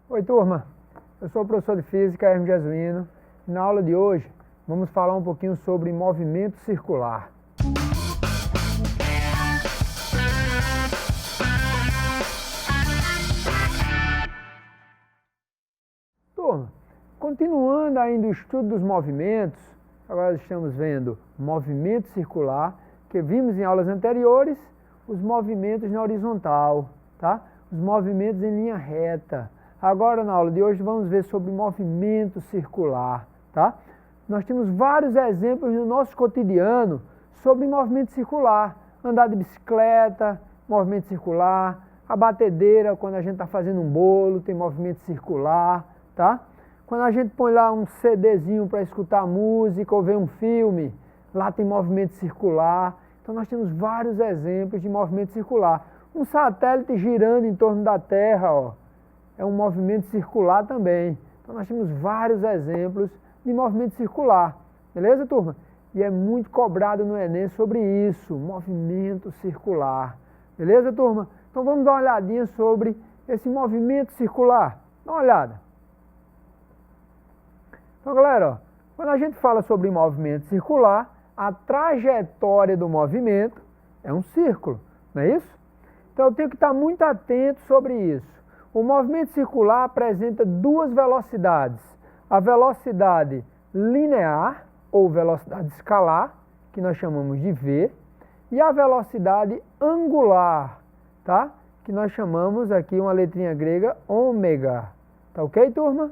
Oi, turma. Eu sou o professor de Física, Hermes Jesuíno. E na aula de hoje, vamos falar um pouquinho sobre movimento circular. Turma, continuando ainda o estudo dos movimentos, agora estamos vendo movimento circular, que vimos em aulas anteriores, os movimentos na horizontal, tá? Os movimentos em linha reta. Agora, na aula de hoje, vamos ver sobre movimento circular, tá? Nós temos vários exemplos no nosso cotidiano sobre movimento circular. Andar de bicicleta, movimento circular. A batedeira, quando a gente está fazendo um bolo, tem movimento circular, tá? Quando a gente põe lá um CDzinho para escutar música ou ver um filme, lá tem movimento circular. Então, nós temos vários exemplos de movimento circular. Um satélite girando em torno da Terra, ó, é um movimento circular também. Então, nós temos vários exemplos de movimento circular. Beleza, turma? E é muito cobrado no Enem sobre isso, movimento circular. Beleza, turma? Então, vamos dar uma olhadinha sobre esse movimento circular. Dá uma olhada. Então, galera, ó, quando a gente fala sobre movimento circular, a trajetória do movimento é um círculo, não é isso? Então, eu tenho que estar muito atento sobre isso. O movimento circular apresenta duas velocidades. A velocidade linear, ou velocidade escalar, que nós chamamos de v, e a velocidade angular, tá? Que nós chamamos aqui uma letrinha grega ômega. Tá ok, turma?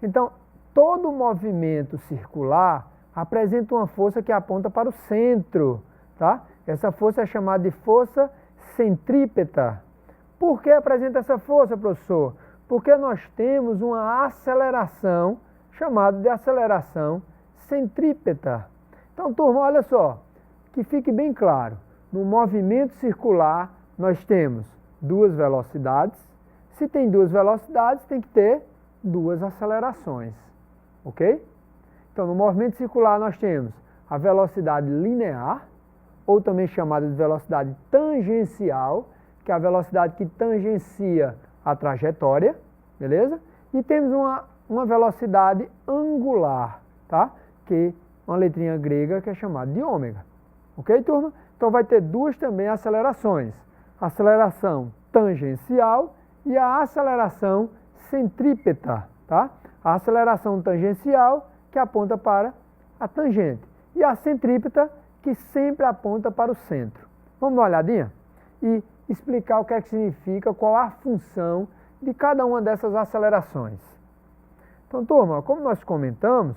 Então, todo movimento circular apresenta uma força que aponta para o centro, tá? Essa força é chamada de força centrípeta. Por que apresenta essa força, professor? Porque nós temos uma aceleração, chamada de aceleração centrípeta. Então, turma, olha só, que fique bem claro. No movimento circular, nós temos duas velocidades. Se tem duas velocidades, tem que ter duas acelerações. Ok? Então, no movimento circular, nós temos a velocidade linear, ou também chamada de velocidade tangencial, que é a velocidade que tangencia a trajetória, beleza? E temos uma velocidade angular, tá? Que é uma letrinha grega que é chamada de ômega. Ok, turma? Então vai ter duas também acelerações. A aceleração tangencial e a aceleração centrípeta, tá? A aceleração tangencial que aponta para a tangente e a centrípeta que sempre aponta para o centro. Vamos dar uma olhadinha? E explicar o que é que significa, qual a função de cada uma dessas acelerações. Então, turma, como nós comentamos,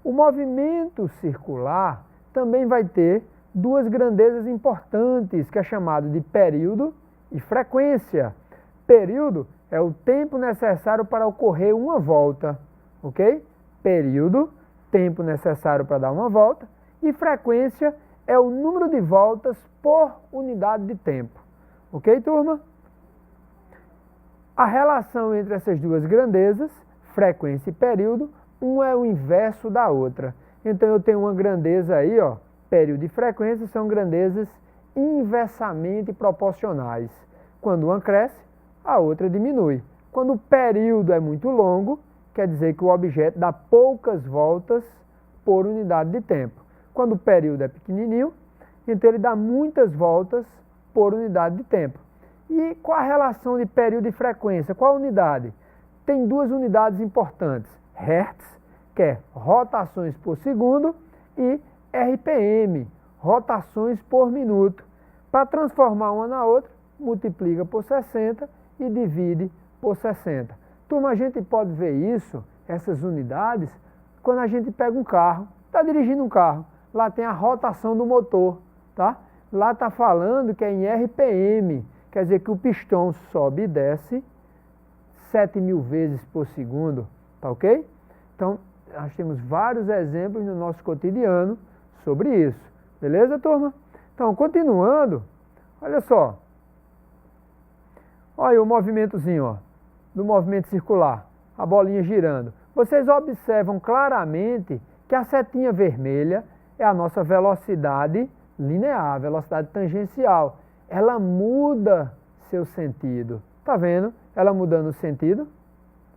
o movimento circular também vai ter duas grandezas importantes, que é chamado de período e frequência. Período é o tempo necessário para ocorrer uma volta, ok? Período, tempo necessário para dar uma volta, e frequência é o número de voltas por unidade de tempo. Ok, turma? A relação entre essas duas grandezas, frequência e período, uma é o inverso da outra. Então, eu tenho uma grandeza aí, ó, período e frequência são grandezas inversamente proporcionais. Quando uma cresce, a outra diminui. Quando o período é muito longo, quer dizer que o objeto dá poucas voltas por unidade de tempo. Quando o período é pequenininho, então ele dá muitas voltas por unidade de tempo. E qual a relação de período e frequência? Qual a unidade? Tem duas unidades importantes. Hertz, que é rotações por segundo, e RPM, rotações por minuto. Para transformar uma na outra, multiplica por 60 e divide por 60. Turma, a gente pode ver isso, essas unidades, quando a gente pega um carro, está dirigindo um carro, lá tem a rotação do motor, tá? Lá está falando que é em RPM, quer dizer que o pistão sobe e desce 7.000 vezes por segundo, tá ok? Então, nós temos vários exemplos no nosso cotidiano sobre isso, beleza, turma? Então, continuando, olha só. Olha o movimentozinho, ó, do movimento circular, a bolinha girando. Vocês observam claramente que a setinha vermelha é a nossa velocidade linear, velocidade tangencial. Ela muda seu sentido. Tá vendo? Ela mudando o sentido.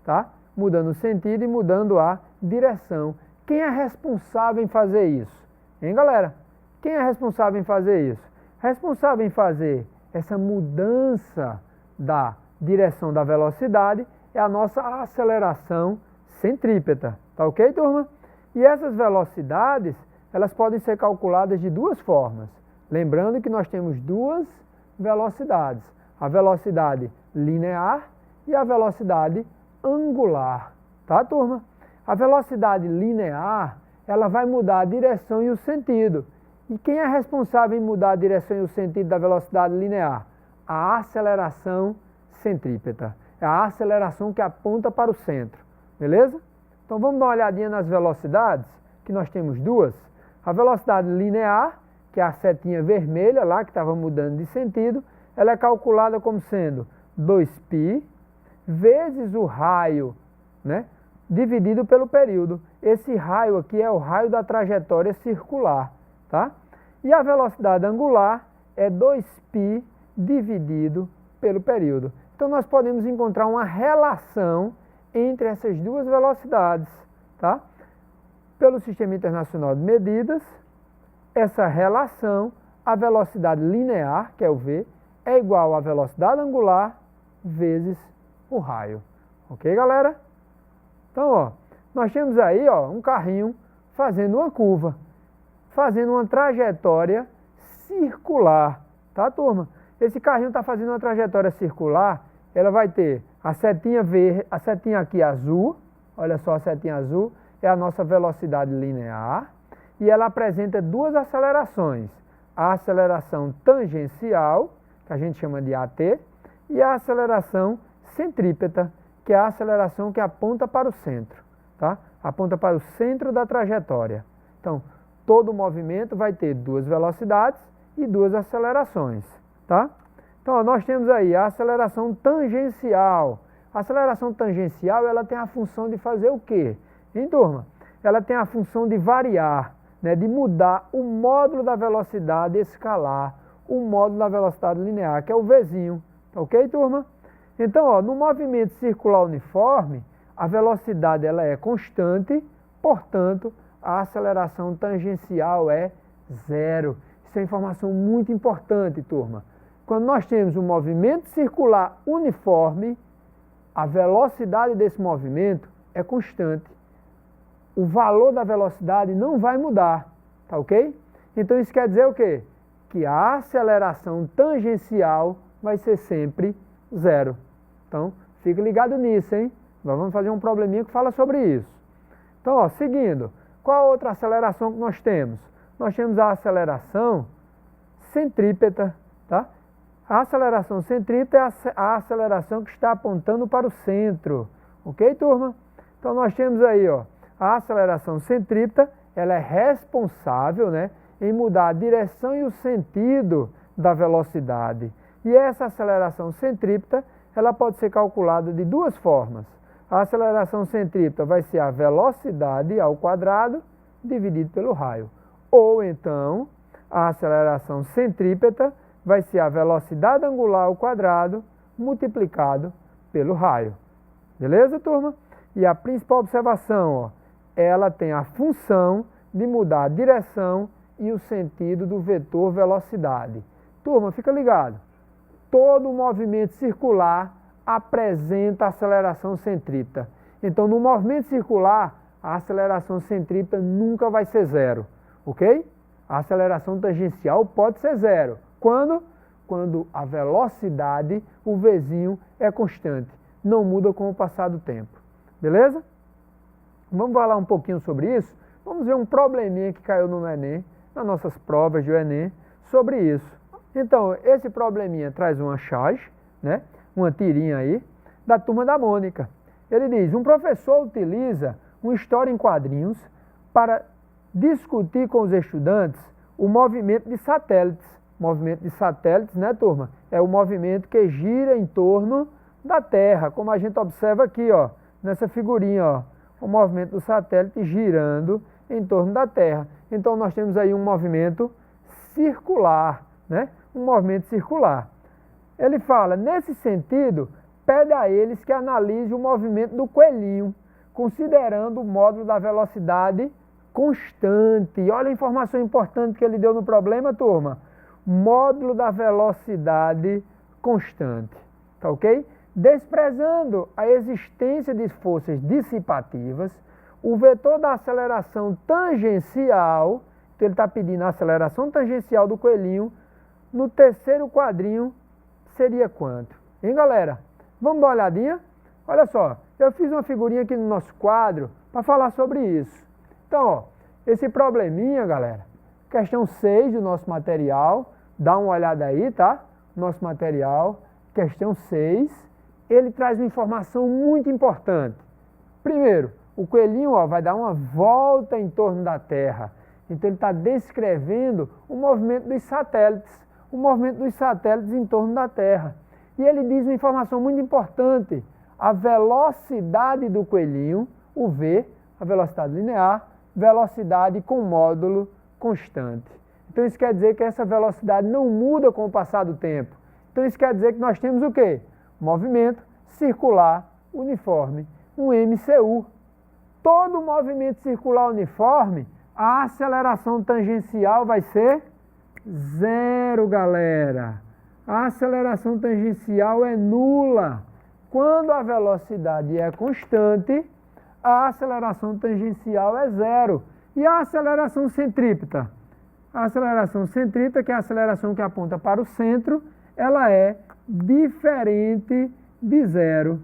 tá? Mudando o sentido e mudando a direção. Quem é responsável em fazer isso? Hein, galera? Quem é responsável em fazer isso? Responsável em fazer essa mudança da direção da velocidade é a nossa aceleração centrípeta. Tá ok, turma? E essas velocidades, elas podem ser calculadas de duas formas. Lembrando que nós temos duas velocidades. A velocidade linear e a velocidade angular. Tá, turma? A velocidade linear, ela vai mudar a direção e o sentido. E quem é responsável em mudar a direção e o sentido da velocidade linear? A aceleração centrípeta. É a aceleração que aponta para o centro. Beleza? Então vamos dar uma olhadinha nas velocidades, que nós temos duas. A velocidade linear, que é a setinha vermelha lá, que estava mudando de sentido, ela é calculada como sendo 2π vezes o raio, né, dividido pelo período. Esse raio aqui é o raio da trajetória circular. Tá? E a velocidade angular é 2π dividido pelo período. Então nós podemos encontrar uma relação entre essas duas velocidades. Tá? Pelo Sistema Internacional de Medidas, essa relação, a velocidade linear, que é o v, é igual à velocidade angular vezes o raio. Ok, galera? Então, ó, nós temos aí um carrinho fazendo uma curva, fazendo uma trajetória circular, tá, turma? Esse carrinho está fazendo uma trajetória circular, ela vai ter a setinha verde, a setinha aqui azul, olha só a setinha azul, é a nossa velocidade linear, e ela apresenta duas acelerações, a aceleração tangencial, que a gente chama de AT, e a aceleração centrípeta, que é a aceleração que aponta para o centro, tá? Aponta para o centro da trajetória. Então, todo movimento vai ter duas velocidades e duas acelerações, tá? Então, ó, nós temos aí a aceleração tangencial. A aceleração tangencial, ela tem a função de fazer o quê? Hein, turma? Ela tem a função de variar, né, de mudar o módulo da velocidade escalar, o módulo da velocidade linear, que é o Vzinho. Tá ok, turma? Então, ó, no movimento circular uniforme, a velocidade ela é constante, portanto, a aceleração tangencial é zero. Isso é informação muito importante, turma. Quando nós temos um movimento circular uniforme, a velocidade desse movimento é constante. O valor da velocidade não vai mudar, tá ok? Então isso quer dizer o quê? Que a aceleração tangencial vai ser sempre zero. Então, fique ligado nisso, hein? Nós vamos fazer um probleminha que fala sobre isso. Então, ó, seguindo, qual a outra aceleração que nós temos? Nós temos a aceleração centrípeta, tá? A aceleração centrípeta é a aceleração que está apontando para o centro. Ok, turma? Então, nós temos aí, ó, a aceleração centrípeta, ela é responsável, né, em mudar a direção e o sentido da velocidade. E essa aceleração centrípeta, ela pode ser calculada de duas formas. A aceleração centrípeta vai ser a velocidade ao quadrado dividido pelo raio. Ou então, a aceleração centrípeta vai ser a velocidade angular ao quadrado multiplicado pelo raio. Beleza, turma? E a principal observação, ó, ela tem a função de mudar a direção e o sentido do vetor velocidade. Turma, fica ligado. Todo movimento circular apresenta aceleração centrípeta. Então, no movimento circular, a aceleração centrípeta nunca vai ser zero, ok? A aceleração tangencial pode ser zero. Quando? Quando a velocidade, o Vzinho, é constante. Não muda com o passar do tempo. Beleza? Vamos falar um pouquinho sobre isso? Vamos ver um probleminha que caiu no Enem, nas nossas provas do Enem, sobre isso. Então, esse probleminha traz uma charge, né, uma tirinha aí, da turma da Mônica. Ele diz, um professor utiliza uma história em quadrinhos para discutir com os estudantes o movimento de satélites. Movimento de satélites, né, turma? É o movimento que gira em torno da Terra, como a gente observa aqui, ó, nessa figurinha, ó, o movimento do satélite girando em torno da Terra. Então, nós temos aí um movimento circular, né? Um movimento circular. Ele fala, nesse sentido, pede a eles que analise o movimento do coelhinho, considerando o módulo da velocidade constante. Olha a informação importante que ele deu no problema, turma. Módulo da velocidade constante. Tá ok? Desprezando a existência de forças dissipativas, o vetor da aceleração tangencial, então ele está pedindo a aceleração tangencial do coelhinho, no terceiro quadrinho seria quanto? Hein, galera? Vamos dar uma olhadinha? Olha só, eu fiz uma figurinha aqui no nosso quadro para falar sobre isso. Então, ó, esse probleminha, galera, questão 6 do nosso material, dá uma olhada aí, tá? Nosso material, questão 6, ele traz uma informação muito importante. Primeiro, o coelhinho vai dar uma volta em torno da Terra. Então ele está descrevendo o movimento dos satélites, em torno da Terra. E ele diz uma informação muito importante, a velocidade do coelhinho, o V, a velocidade linear, velocidade com módulo constante. Então isso quer dizer que essa velocidade não muda com o passar do tempo. Então isso quer dizer que nós temos o quê? Movimento circular uniforme, um MCU. Todo movimento circular uniforme, a aceleração tangencial vai ser zero, galera. A aceleração tangencial é nula. Quando a velocidade é constante, a aceleração tangencial é zero. E a aceleração centrípeta? A aceleração centrípeta, que é a aceleração que aponta para o centro, ela é diferente de zero.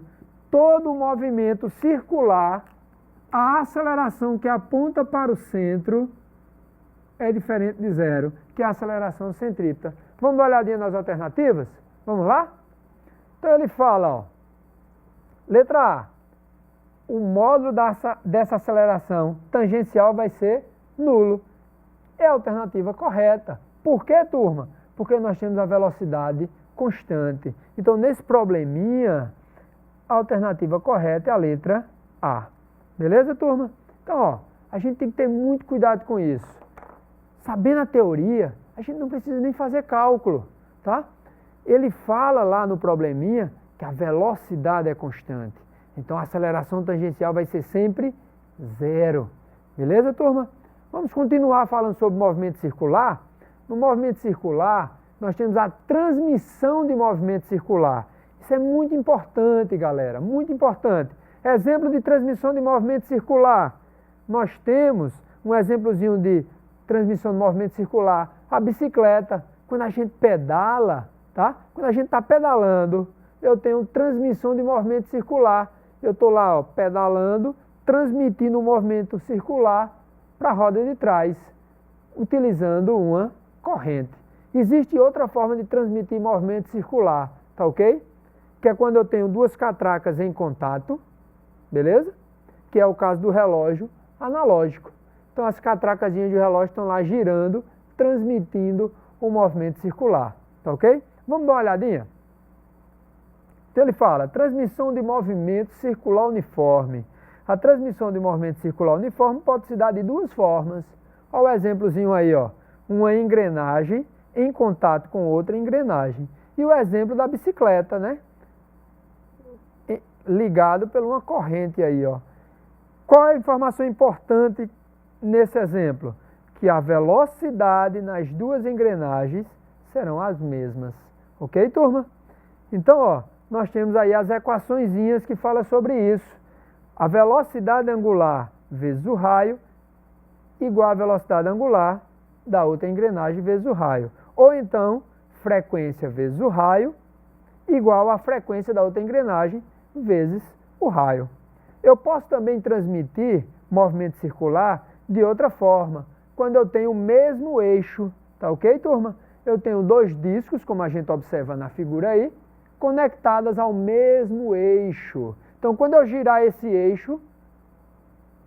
Todo movimento circular, a aceleração que aponta para o centro é diferente de zero, que é a aceleração centrípeta. Vamos dar uma olhadinha nas alternativas? Vamos lá? Então ele fala, ó, letra A, o módulo dessa aceleração tangencial vai ser nulo. É a alternativa correta. Por quê, turma? Porque nós temos a velocidade constante. Então, nesse probleminha, a alternativa correta é a letra A. Beleza, turma? Então, ó, a gente tem que ter muito cuidado com isso. Sabendo a teoria, a gente não precisa nem fazer cálculo, tá? Ele fala lá no probleminha que a velocidade é constante. Então, a aceleração tangencial vai ser sempre zero. Beleza, turma? Vamos continuar falando sobre movimento circular. No movimento circular, nós temos a transmissão de movimento circular. Isso é muito importante, galera, muito importante. Exemplo de transmissão de movimento circular. Nós temos um exemplozinho de transmissão de movimento circular. A bicicleta, quando a gente pedala, tá? Quando a gente está pedalando, eu tenho transmissão de movimento circular. Eu estou lá, ó, pedalando, transmitindo o movimento circular para a roda de trás, utilizando uma corrente. Existe outra forma de transmitir movimento circular, tá ok? Que é quando eu tenho duas catracas em contato, beleza? Que é o caso do relógio analógico. Então as catracazinhas de relógio estão lá girando, transmitindo o movimento circular, tá ok? Vamos dar uma olhadinha? Então ele fala, transmissão de movimento circular uniforme. A transmissão de movimento circular uniforme pode se dar de duas formas. Olha o exemplozinho aí, ó. Uma engrenagem em contato com outra engrenagem. E o exemplo da bicicleta, né? Ligado por uma corrente aí, ó. Qual é a informação importante nesse exemplo? Que a velocidade nas duas engrenagens serão as mesmas. Ok, turma? Então, ó, nós temos aí as equaçõezinhas que falam sobre isso. A velocidade angular vezes o raio igual a velocidade angular da outra engrenagem vezes o raio. Ou então, frequência vezes o raio igual a frequência da outra engrenagem vezes o raio. Eu posso também transmitir movimento circular de outra forma, quando eu tenho o mesmo eixo, tá ok, turma? Eu tenho dois discos, como a gente observa na figura aí, conectadas ao mesmo eixo. Então, quando eu girar esse eixo,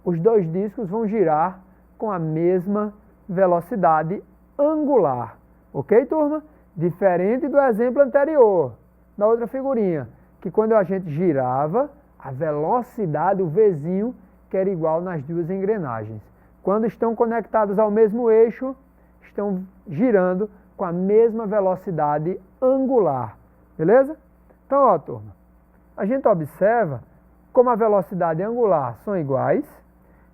os dois discos vão girar com a mesma velocidade angular. Ok, turma? Diferente do exemplo anterior, da outra figurinha, que quando a gente girava, a velocidade, o Vzinho, que era igual nas duas engrenagens. Quando estão conectadas ao mesmo eixo, estão girando com a mesma velocidade angular. Beleza? Então, ó, turma, a gente observa como a velocidade angular são iguais,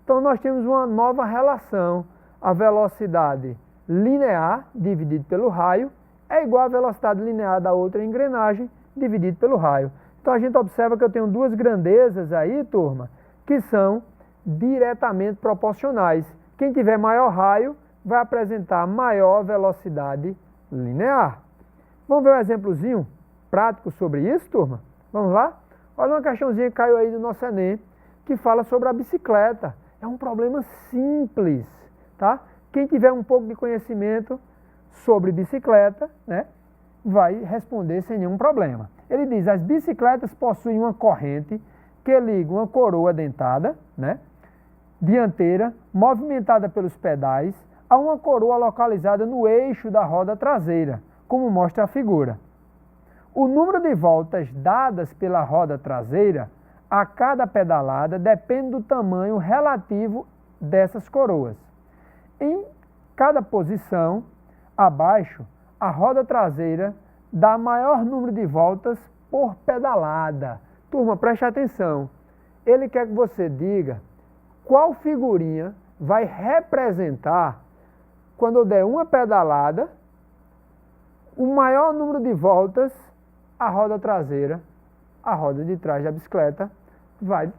então nós temos uma nova relação. A velocidade linear dividido pelo raio é igual à velocidade linear da outra engrenagem dividido pelo raio. Então a gente observa que eu tenho duas grandezas aí, turma, que são diretamente proporcionais. Quem tiver maior raio vai apresentar maior velocidade linear. Vamos ver um exemplozinho prático sobre isso, turma? Vamos lá? Olha uma questãozinha que caiu aí do nosso Enem, que fala sobre a bicicleta. É um problema simples, tá? Quem tiver um pouco de conhecimento sobre bicicleta, né, vai responder sem nenhum problema. Ele diz, as bicicletas possuem uma corrente que liga uma coroa dentada, né, dianteira, movimentada pelos pedais, a uma coroa localizada no eixo da roda traseira, como mostra a figura. O número de voltas dadas pela roda traseira a cada pedalada depende do tamanho relativo dessas coroas. Em cada posição, abaixo, a roda traseira dá maior número de voltas por pedalada. Turma, preste atenção. Ele quer que você diga qual figurinha vai representar, quando eu der uma pedalada, o maior número de voltas a roda traseira, a roda de trás da bicicleta, vai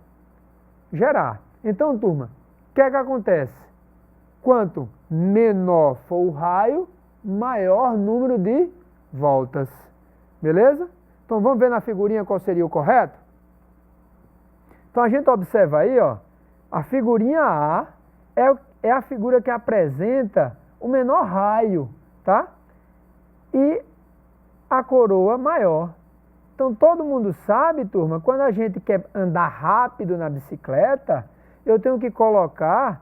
gerar. Então, turma, o que é que acontece? Quanto menor for o raio, maior número de voltas. Beleza? Então, vamos ver na figurinha qual seria o correto? Então, a gente observa aí, ó, a figurinha A é a figura que apresenta o menor raio, tá? E a coroa maior. Então, todo mundo sabe, turma, quando a gente quer andar rápido na bicicleta, eu tenho que colocar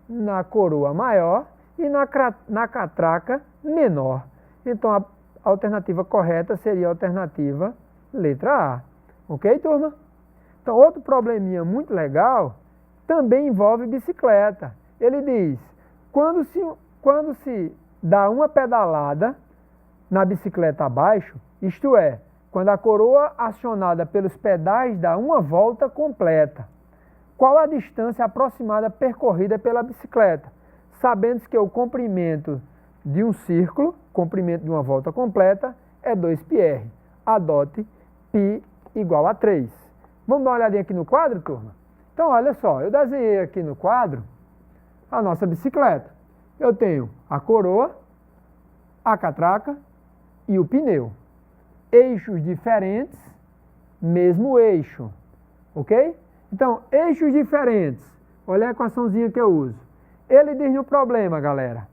na coroa maior e na catraca menor. Então, a alternativa correta seria a alternativa letra A. Ok, turma? Então, outro probleminha muito legal também envolve bicicleta. Ele diz, quando se dá uma pedalada na bicicleta abaixo, isto é, quando a coroa acionada pelos pedais dá uma volta completa, qual a distância aproximada percorrida pela bicicleta? Sabendo que o comprimento de um círculo, comprimento de uma volta completa, é 2πr. Adote π igual a 3. Vamos dar uma olhadinha aqui no quadro, turma? Então, olha só, eu desenhei aqui no quadro a nossa bicicleta. Eu tenho a coroa, a catraca e o pneu. Eixos diferentes, mesmo eixo, ok? Então, eixos diferentes, olha a equaçãozinha que eu uso. Ele diz no problema, galera,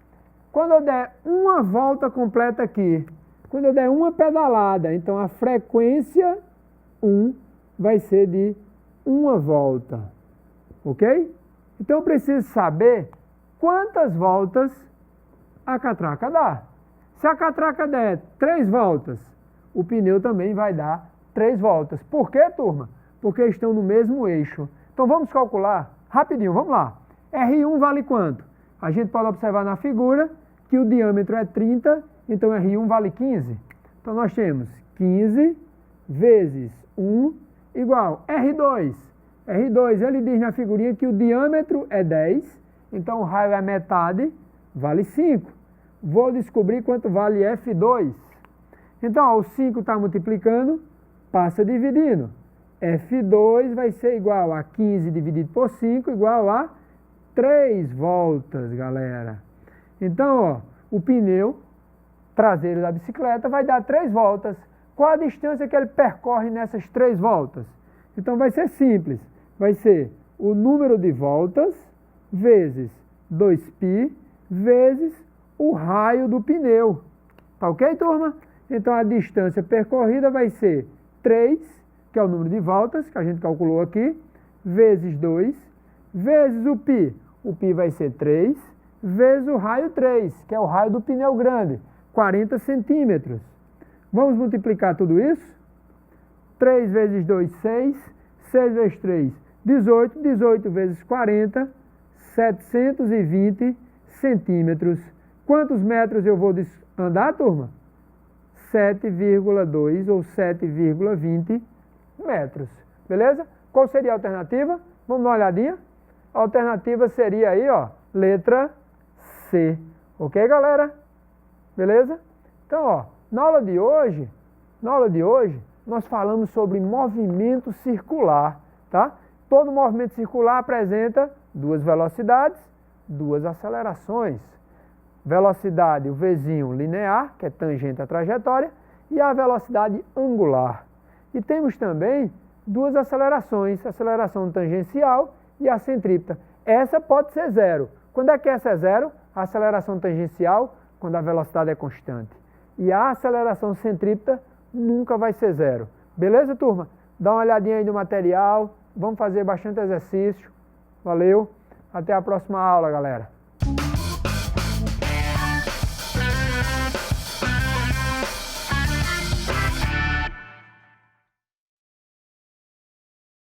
quando eu der uma volta completa aqui, quando eu der uma pedalada, então a frequência 1 vai ser de uma volta, ok? Então eu preciso saber quantas voltas a catraca dá. Se a catraca der 3 voltas, o pneu também vai dar 3 voltas. Por quê, turma? Porque estão no mesmo eixo. Então vamos calcular rapidinho, vamos lá. R1 vale quanto? A gente pode observar na figura que o diâmetro é 30, então R1 vale 15. Então nós temos 15 vezes 1 igual R2. R2, ele diz na figurinha que o diâmetro é 10, então o raio é metade, vale 5. Vou descobrir quanto vale F2. Então, ó, o 5 está multiplicando, passa dividindo. F2 vai ser igual a 15 dividido por 5, igual a 3 voltas, galera. Então, ó, o pneu traseiro da bicicleta vai dar 3 voltas. Qual a distância que ele percorre nessas 3 voltas? Então, vai ser simples. Vai ser o número de voltas vezes 2π vezes o raio do pneu. Tá ok, turma? Então, a distância percorrida vai ser 3, que é o número de voltas, que a gente calculou aqui, vezes 2, vezes o π. O π vai ser 3, vezes o raio 3, que é o raio do pneu grande, 40 centímetros. Vamos multiplicar tudo isso? 3 vezes 2, 6, 6 vezes 3, 18, 18 vezes 40, 720 centímetros. Quantos metros eu vou andar, turma? 7,2 ou 7,20 metros. Beleza? Qual seria a alternativa? Vamos dar uma olhadinha? A alternativa seria aí, ó, letra C. Ok, galera? Beleza? Então, ó, na aula de hoje, nós falamos sobre movimento circular, tá? Todo movimento circular apresenta duas velocidades, duas acelerações. Velocidade, o Vzinho linear, que é tangente à trajetória, e a velocidade angular. E temos também duas acelerações, a aceleração tangencial e a centrípeta. Essa pode ser zero. Quando é que essa é zero? A aceleração tangencial, quando a velocidade é constante. E a aceleração centrípeta nunca vai ser zero. Beleza, turma? Dá uma olhadinha aí no material, vamos fazer bastante exercício. Valeu, até a próxima aula, galera.